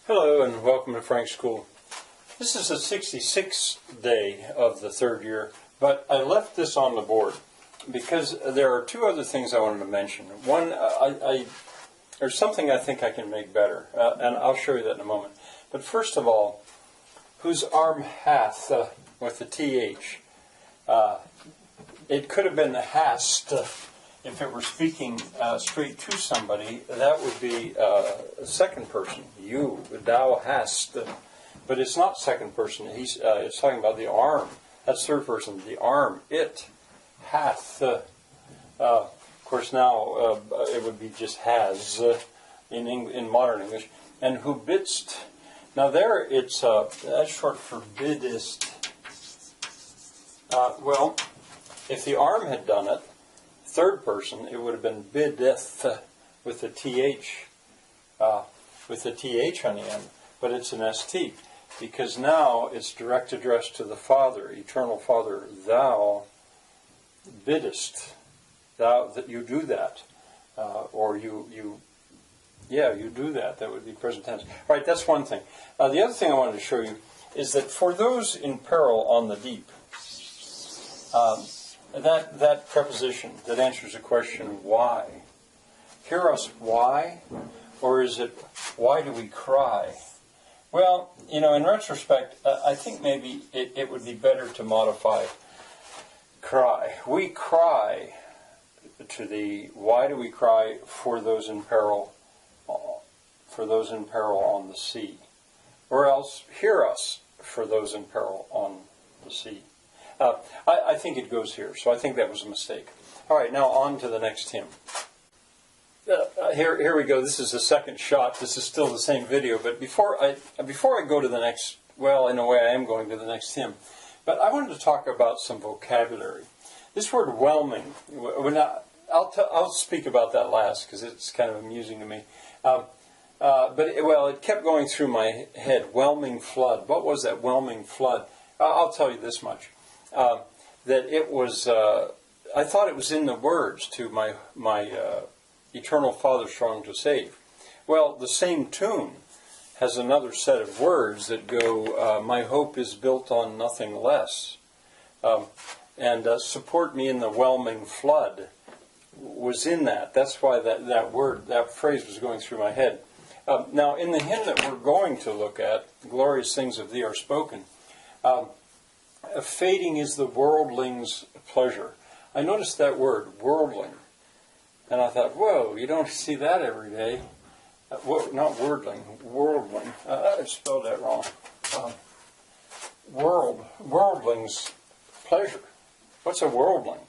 Hello and welcome to Frank School. This is the 66th day of the third year, but I left this on the board because there are two other things I wanted to mention. One, there's something I think I can make better, and I'll show you that in a moment. But first of all, whose arm hath with the TH? It could have been hast. If it were speaking straight to somebody, that would be second person. You, thou hast. But it's not second person. It's talking about the arm. That's third person. The arm, it, hath. Of course, now it would be just has in modern English. And who bidst. Now there, it's that's short for biddest. Well, if the arm had done it, third person, it would have been biddeth with the th on the end, but it's an st because now it's direct address to the Father, eternal Father. Thou biddest, thou that you do that, or you do that. That would be present tense. All right, that's one thing. The other thing I wanted to show you is that for those in peril on the deep. That preposition that answers the question, why? Hear us, why? Or is it, why do we cry? Well, in retrospect, I think maybe it would be better to modify cry. We cry to thee. Why do we cry for those in peril? For those in peril on the sea. Or else, hear us for those in peril on the sea. I think it goes here, so I think that was a mistake. All right, now on to the next hymn. Here we go. This is the second shot. This is still the same video, but before I go to the next, well, in a way I am going to the next hymn, but I wanted to talk about some vocabulary. This word whelming, I'll speak about that last because it's kind of amusing to me. But it kept going through my head. Whelming flood. What was that whelming flood? I'll tell you this much. That it was, I thought it was in the words to my Eternal Father Strong to Save. Well, the same tune has another set of words that go, my hope is built on nothing less. And support me in the whelming flood was in that. That's why that phrase was going through my head. Now, in the hymn that we're going to look at, Glorious Things of Thee Are Spoken, fading is the worldling's pleasure. I noticed that word, worldling, and I thought, whoa, you don't see that every day. Not wordling, worldling. I spelled that wrong. Worldling's pleasure. What's a worldling?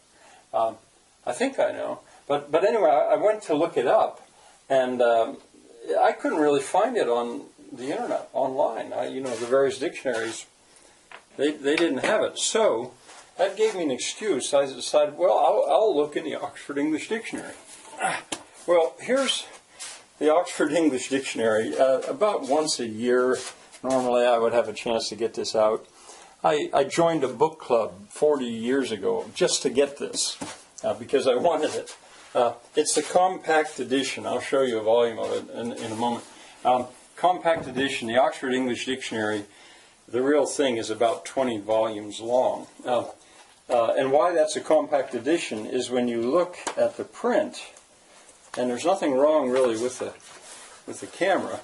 I think I know. But anyway, I went to look it up, and I couldn't really find it on the internet, online. The various dictionaries, they didn't have it. So that gave me an excuse. I decided, well, I'll look in the Oxford English Dictionary. Well, here's the Oxford English Dictionary. About once a year, normally I would have a chance to get this out. I joined a book club 40 years ago just to get this because I wanted it. It's the compact edition. I'll show you a volume of it in a moment. Compact edition, the Oxford English Dictionary. The real thing is about 20 volumes long. And why that's a compact edition is when you look at the print, and there's nothing wrong really with the camera,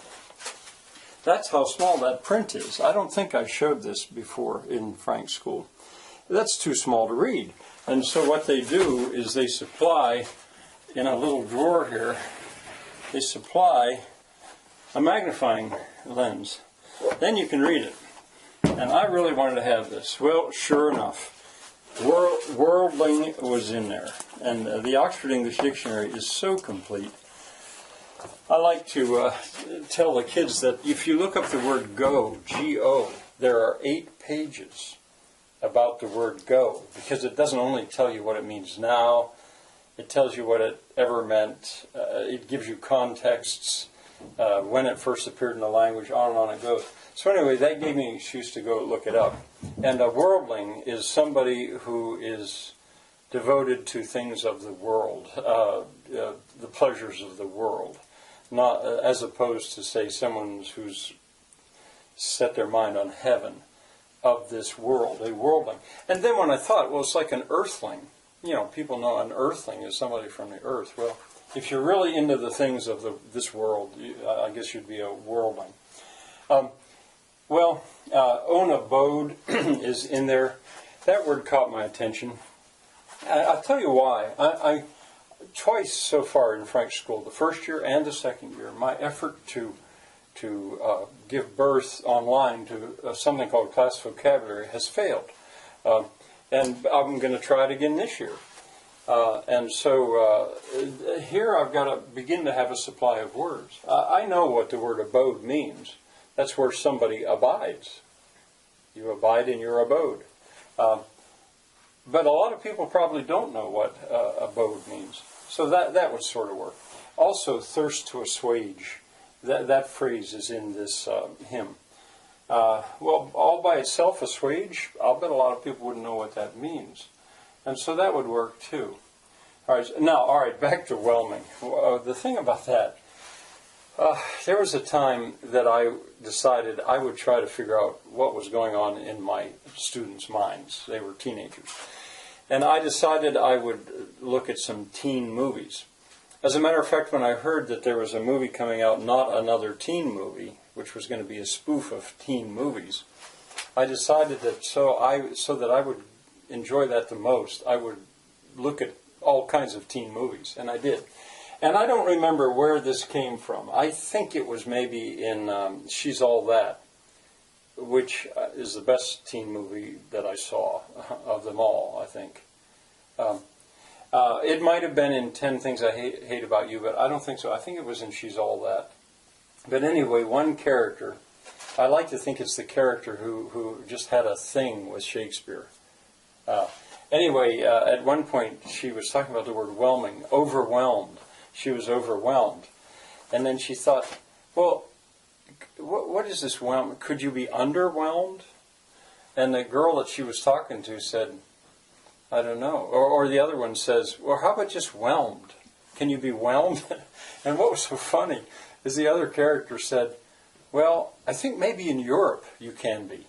that's how small that print is. I don't think I showed this before in Frank's School. That's too small to read. And so what they do is they supply, in a little drawer here, they supply a magnifying lens. Then you can read it. And I really wanted to have this. Well, sure enough, worldling was in there. And the Oxford English Dictionary is so complete. I like to tell the kids that if you look up the word go, G-O, there are 8 pages about the word go. Because it doesn't only tell you what it means now, it tells you what it ever meant. It gives you contexts, when it first appeared in the language, on and on it goes. So anyway, that gave me an excuse to go look it up. And a worldling is somebody who is devoted to things of the world, the pleasures of the world. not as opposed to, say, someone who's set their mind on heaven, of this world, a worldling. And then when I thought, well, it's like an earthling. You know, people know an earthling is somebody from the earth. Well, if you're really into the things of this world, I guess you'd be a worldling. Own abode is in there. That word caught my attention. I'll tell you why. I twice so far in Frank School, the first year and the second year, my effort to give birth online to something called class vocabulary has failed. And I'm going to try it again this year. And so here I've got to begin to have a supply of words. I know what the word abode means. That's where somebody abides. You abide in your abode. But a lot of people probably don't know what abode means. So that would sort of work. Also, thirst to assuage. That phrase is in this hymn. Well, all by itself, assuage, I'll bet a lot of people wouldn't know what that means. And so that would work too. All right, back to whelming. The thing about that, there was a time that I decided I would try to figure out what was going on in my students' minds. They were teenagers. And I decided I would look at some teen movies. As a matter of fact, when I heard that there was a movie coming out, Not Another Teen Movie, which was going to be a spoof of teen movies, I decided that so that I would enjoy that the most, I would look at all kinds of teen movies, and I did. And I don't remember where this came from. I think it was maybe in She's All That, which is the best teen movie that I saw of them all, I think. It might have been in 10 Things I Hate About You, but I don't think so. I think it was in She's All That. But anyway, one character, I like to think it's the character who just had a thing with Shakespeare. At one point, she was talking about the word whelming, overwhelmed. She was overwhelmed. And then she thought, well, what is this whelm? Could you be underwhelmed? And the girl that she was talking to said, I don't know. Or the other one says, well, how about just whelmed? Can you be whelmed? And what was so funny is the other character said, well, I think maybe in Europe you can be.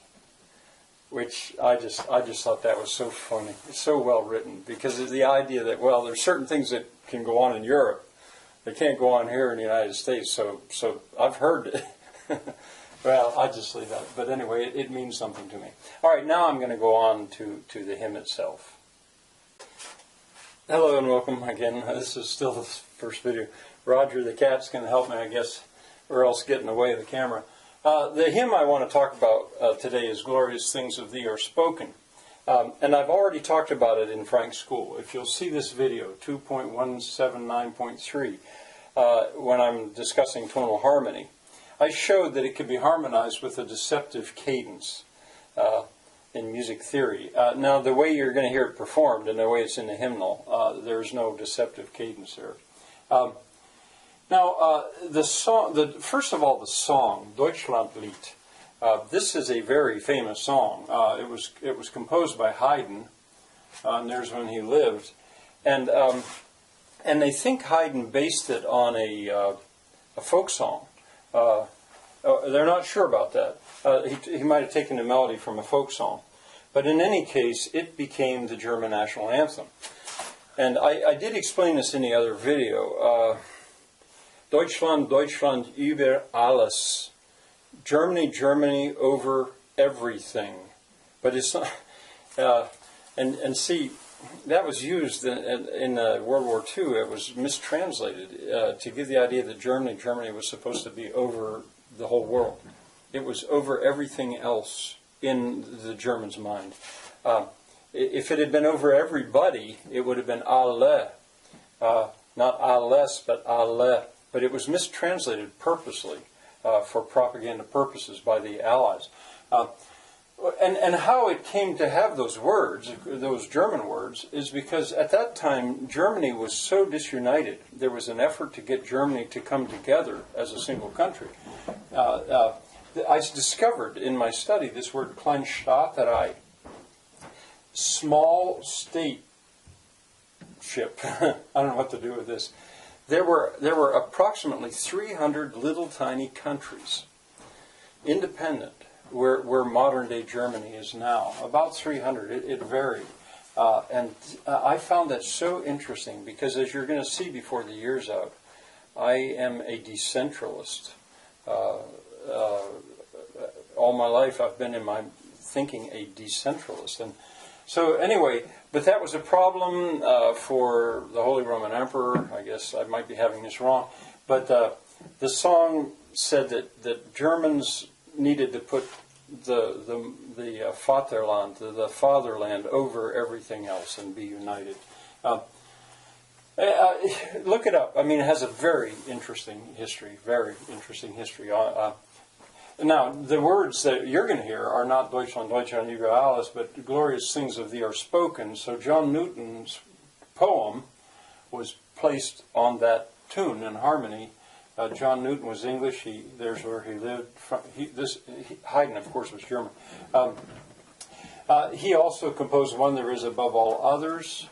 Which I just thought that was so funny. It's so well written because of the idea that, well, there's certain things that can go on in Europe that can't go on here in the United States. So I've heard it. Well, I just leave that. But anyway, it means something to me. All right, now I'm going to go on to the hymn itself. Hello and welcome again. This is still the first video. Roger the cat's going to help me, I guess, or else get in the way of the camera. The hymn I want to talk about today is Glorious Things of Thee Are Spoken. And I've already talked about it in Frank's School. If you'll see this video, 2.179.3, when I'm discussing tonal harmony, I showed that it could be harmonized with a deceptive cadence in music theory. Now, the way you're going to hear it performed and the way it's in the hymnal, there's no deceptive cadence there. The song. First of all, the song Deutschlandlied. This is a very famous song. It was composed by Haydn, and there's when he lived, and they think Haydn based it on a folk song. They're not sure about that. He might have taken the melody from a folk song, but in any case, it became the German national anthem. And I did explain this in the other video. Deutschland, Deutschland über alles. Germany, Germany over everything. But it's not. And see, that was used in World War II. It was mistranslated to give the idea that Germany was supposed to be over the whole world. It was over everything else in the Germans' mind. If it had been over everybody, it would have been alle. Not alles, but alle. But it was mistranslated purposely for propaganda purposes by the Allies. And how it came to have those words, those German words, is because at that time Germany was so disunited. There was an effort to get Germany to come together as a single country. I discovered in my study this word Kleinstaaterei, small stateship. I don't know what to do with this. there were approximately 300 little tiny countries, independent, where modern-day Germany is now. About 300. It varied. And I found that so interesting because, as you're going to see before the year's out, I am a decentralist. All my life I've been in my thinking a decentralist. And so anyway, but that was a problem for the Holy Roman Emperor. I guess I might be having this wrong. But the song said that Germans needed to put the Vaterland, the fatherland, over everything else and be united. Look it up. I mean, it has a very interesting history. Very interesting history. Now, the words that you're going to hear are not Deutschland, Deutschland über alles, but glorious things of thee are spoken. So John Newton's poem was placed on that tune in harmony. John Newton was English. There's where he lived. Haydn, of course, was German. He also composed one, There Is Above All Others.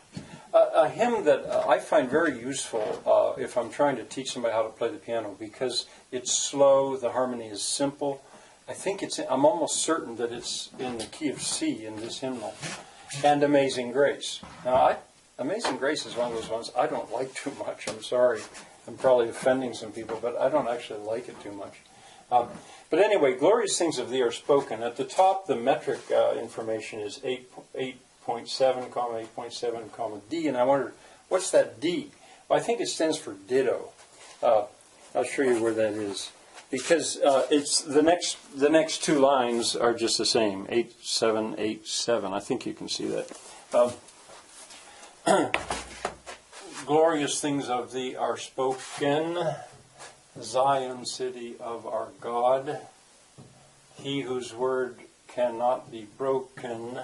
A hymn that I find very useful if I'm trying to teach somebody how to play the piano, because it's slow, the harmony is simple. I'm almost certain that it's in the key of C in this hymnal. And Amazing Grace. Now, Amazing Grace is one of those ones I don't like too much. I'm sorry. I'm probably offending some people, but I don't actually like it too much. But anyway, glorious things of thee are spoken. At the top, the metric information is 8.7, 8.7, D, and I wondered, what's that D? Well, I think it stands for ditto. I'll show you where that is, because it's the next two lines are just the same, 8, 7, 8, 7. I think you can see that. Glorious things of thee are spoken, Zion, city of our God. He whose word cannot be broken,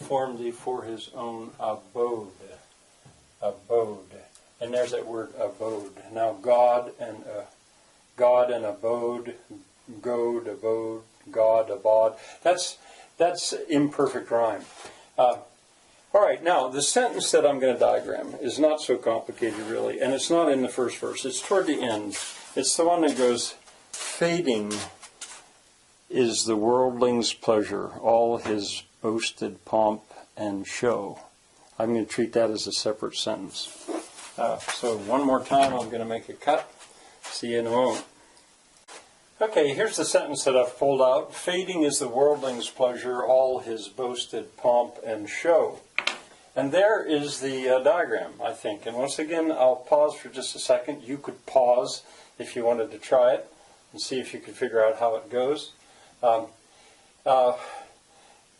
formed thee for his own abode. Abode. And there's that word abode. Now God and abode, goad, abode, God, abode. That's imperfect rhyme. All right, now the sentence that I'm going to diagram is not so complicated really, and it's not in the first verse. It's toward the end. It's the one that goes, fading is the worldling's pleasure, all his boasted pomp and show. I'm going to treat that as a separate sentence. So one more time, I'm going to make a cut. See you in a moment. Okay, here's the sentence that I've pulled out. Fading is the worldling's pleasure, all his boasted pomp and show. And there is the diagram, I think. And once again, I'll pause for just a second. You could pause if you wanted to try it and see if you could figure out how it goes.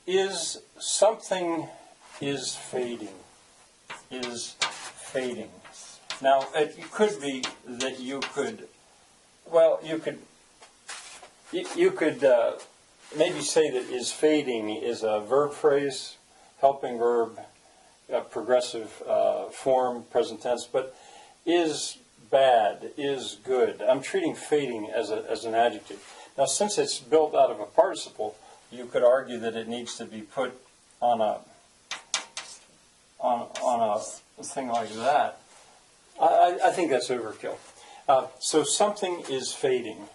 Is something is fading? Is fading. Now, it could be that you could maybe say that is fading is a verb phrase, helping verb, progressive form, present tense, but is bad, is good. I'm treating fading as an adjective. Now, since it's built out of a participle, you could argue that it needs to be put on a thing like that. I think that's overkill. So something is fading.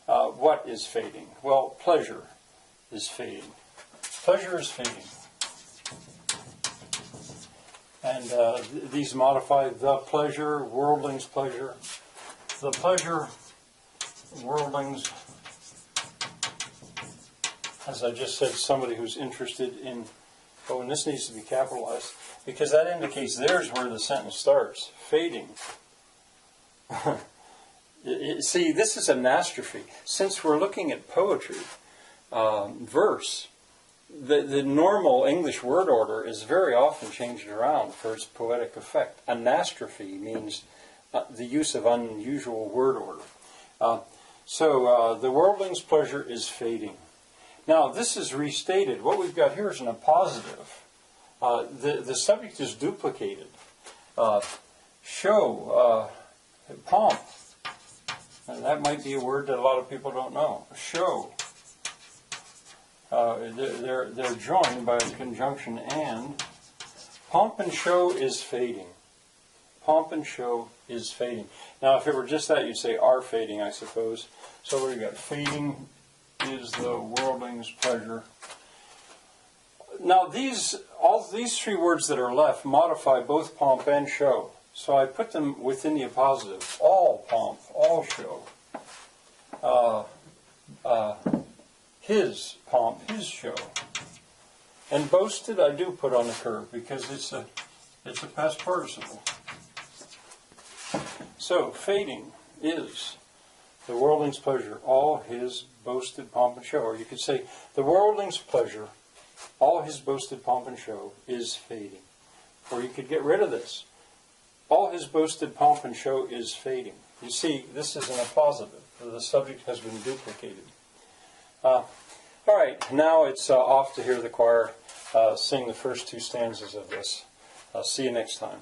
What is fading? Well, pleasure is fading. Pleasure is fading. And these modify the pleasure, worldling's pleasure. The pleasure, worldling's, as I just said, somebody who's interested in, oh, and this needs to be capitalized, because that indicates there's where the sentence starts, fading. See, this is an anastrophe. Since we're looking at poetry, verse, the normal English word order is very often changed around for its poetic effect. Anastrophe means the use of unusual word order. So the worldling's pleasure is fading. Now, this is restated. What we've got here is in a positive. The subject is duplicated. Show, pomp. And that might be a word that a lot of people don't know. Show. They're joined by a conjunction and. Pomp and show is fading. pomp and show is fading. Now, if it were just that, you'd say are fading, I suppose. So what do you got? Fading is the worldling's pleasure. Now, all these three words that are left modify both pomp and show. So I put them within the appositive. All pomp, all show. His pomp, his show. And boasted I do put on the curve because it's a past participle. So fading is the worldling's pleasure, all his boasted pomp and show. Or you could say the worldling's pleasure, all his boasted pomp and show is fading. Or you could get rid of this. All his boasted pomp and show is fading. You see, this is an appositive. The subject has been duplicated. All right, now it's off to hear the choir sing the first two stanzas of this. See you next time.